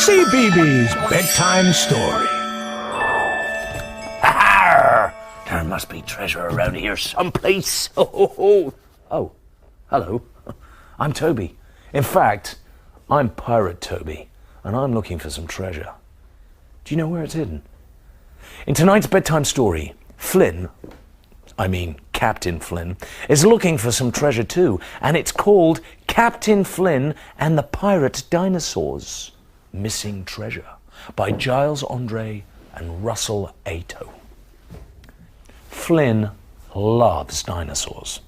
CBeebies Bedtime Story. Arr! There must be treasure around here someplace. Oh, hello. I'm Toby. In fact, I'm Pirate Toby, and I'm looking for some treasure. Do you know where it's hidden? In tonight's bedtime story, Captain Flinn, is looking for some treasure too, and it's called Captain Flinn and the Pirate Dinosaurs. Missing Treasure by Giles Andre and Russell Ato. Flinn loves dinosaurs.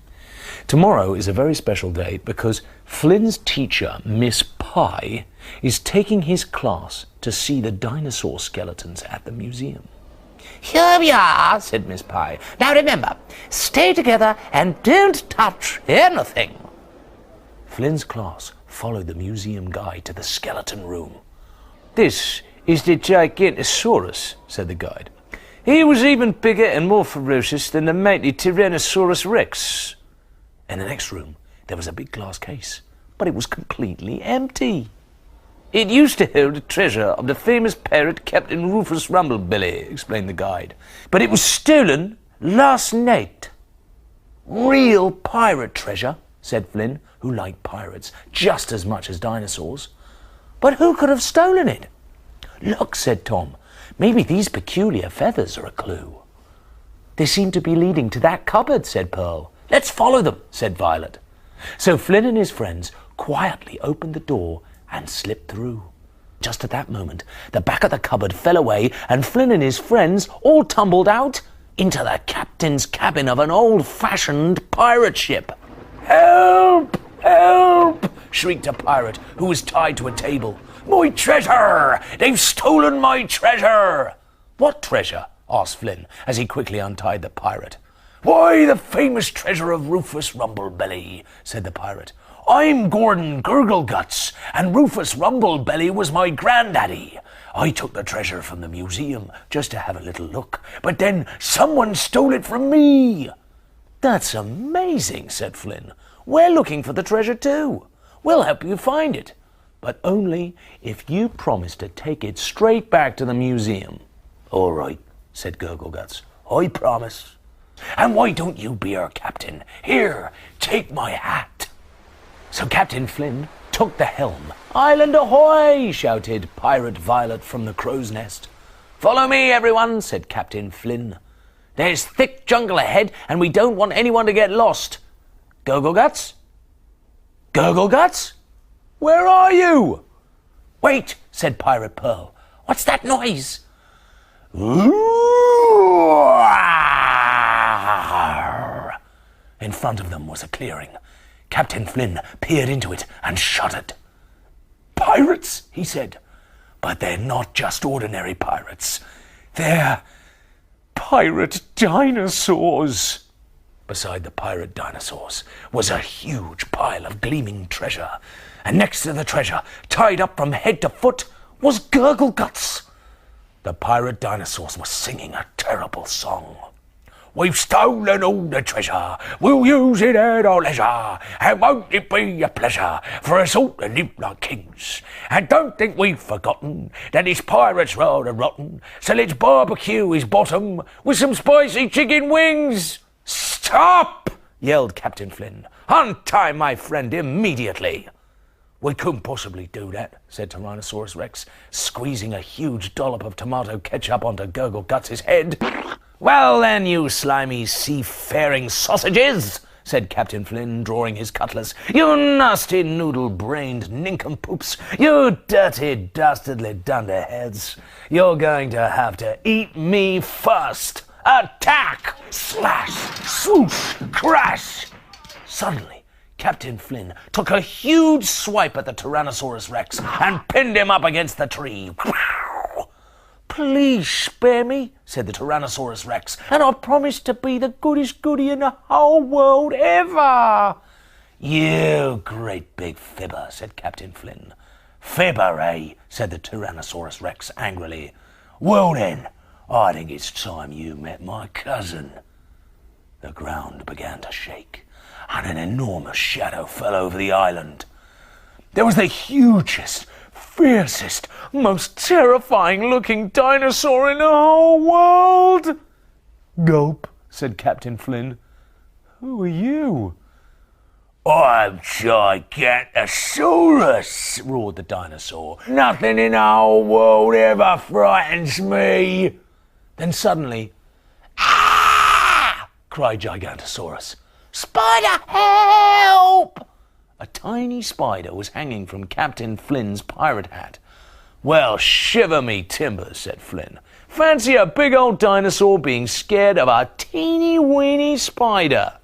Tomorrow is a very special day because Flynn's teacher, Miss Pie, is taking his class to see the dinosaur skeletons at the museum. Here we are, said Miss Pie. Now remember, stay together and don't touch anything. Flynn's class followed the museum guide to the skeleton room. This is the Gigantosaurus, said the guide. He was even bigger and more ferocious than the mighty Tyrannosaurus Rex. In the next room, there was a big glass case, but it was completely empty. It used to hold the treasure of the famous pirate Captain Rufus Rumblebelly, explained the guide. But it was stolen last night. Real pirate treasure, said Flynn, who liked pirates just as much as dinosaurs. But who could have stolen it? Look, said Tom. Maybe these peculiar feathers are a clue. They seem to be leading to that cupboard, said Pearl. Let's follow them, said Violet. So Flynn and his friends quietly opened the door and slipped through. Just at that moment, the back of the cupboard fell away and Flynn and his friends all tumbled out into the captain's cabin of an old-fashioned pirate ship. Help! Help! Shrieked a pirate who was tied to a table. My treasure! They've stolen my treasure! What treasure? Asked Flynn as he quickly untied the pirate. Why, the famous treasure of Rufus Rumblebelly, said the pirate. I'm Gordon Gurgleguts, and Rufus Rumblebelly was my granddaddy. I took the treasure from the museum just to have a little look, but then someone stole it from me. That's amazing, said Flynn. We're looking for the treasure too. We'll help you find it, but only if you promise to take it straight back to the museum. All right, said Gurgleguts. I promise. And why don't you be our captain? Here, take my hat. So Captain Flynn took the helm. Island ahoy! Shouted Pirate Violet from the crow's nest. Follow me, everyone, said Captain Flynn. There's thick jungle ahead, and we don't want anyone to get lost. Gurgleguts? Gurgleguts? Where are you? Wait, said Pirate Pearl. What's that noise? In front of them was a clearing. Captain Flynn peered into it and shuddered. Pirates, he said. But they're not just ordinary pirates. They're pirate dinosaurs. Beside the pirate dinosaurs was a huge pile of gleaming treasure. And next to the treasure, tied up from head to foot, was Gurgleguts. The pirate dinosaurs were singing a terrible song. We've stolen all the treasure, we'll use it at our leisure, and won't it be a pleasure for us all to live like kings? And don't think we've forgotten that this pirate's rather rotten, so let's barbecue his bottom with some spicy chicken wings. Stop! Yelled Captain Flynn. Untie my friend immediately. We couldn't possibly do that, said Tyrannosaurus Rex, squeezing a huge dollop of tomato ketchup onto Gurgleguts' head. Well then, you slimy seafaring sausages, said Captain Flynn, drawing his cutlass. You nasty noodle-brained nincompoops, you dirty, dastardly dunderheads. You're going to have to eat me first. Attack! Slash! Swoosh! Crash! Suddenly, Captain Flynn took a huge swipe at the Tyrannosaurus Rex and pinned him up against the tree. Please spare me, said the Tyrannosaurus Rex, and I promise to be the goodest goody in the whole world ever. You great big fibber, said Captain Flynn. Fibber, eh? Said the Tyrannosaurus Rex angrily. Well then, I think it's time you met my cousin. The ground began to shake, and an enormous shadow fell over the island. there was the hugest, fiercest, most terrifying-looking dinosaur in the whole world. Gulp, said Captain Flynn. Who are you? I'm Gigantosaurus, roared the dinosaur. Nothing in the whole world ever frightens me. Then suddenly, ah! cried Gigantosaurus. Spider, help! A tiny spider was hanging from Captain Flynn's pirate hat. Well, shiver me timbers, said Flynn. Fancy a big old dinosaur being scared of a teeny-weeny spider.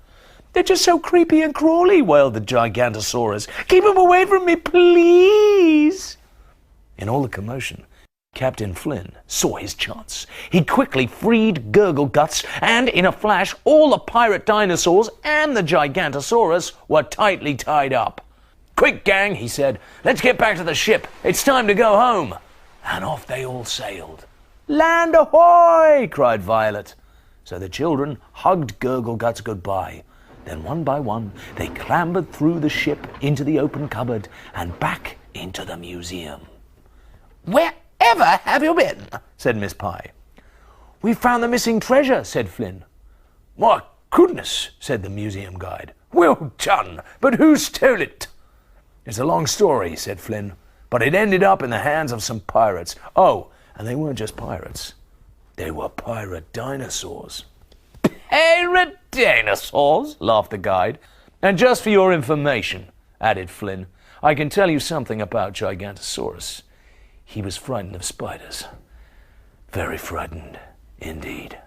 They're just so creepy and crawly, wailed the Gigantosaurus. Keep them away from me, please. In all the commotion, Captain Flynn saw his chance. He quickly freed Gurgle Guts, and in a flash, all the pirate dinosaurs and the Gigantosaurus were tightly tied up. Quick, gang, he said. Let's get back to the ship. It's time to go home. And off they all sailed. Land ahoy! cried Violet. So the children hugged Gurgle Guts goodbye. Then one by one, they clambered through the ship into the open cupboard and back into the museum. Wherever have you been? said Miss Pie. We found the missing treasure, said Flynn. My goodness, said the museum guide. Well done, but who stole it? It's a long story, said Flynn, but it ended up in the hands of some pirates. Oh, and they weren't just pirates. They were pirate dinosaurs. Pirate dinosaurs? Laughed the guide. And just for your information, added Flynn, I can tell you something about Gigantosaurus. He was frightened of spiders. Very frightened indeed.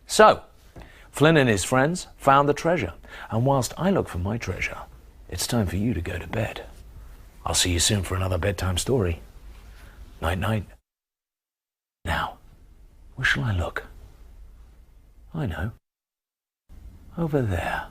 So, Flynn and his friends found the treasure, and whilst I look for my treasure, it's time for you to go to bed. I'll see you soon for another bedtime story. Night-night. Now, where shall I look? I know. Over there.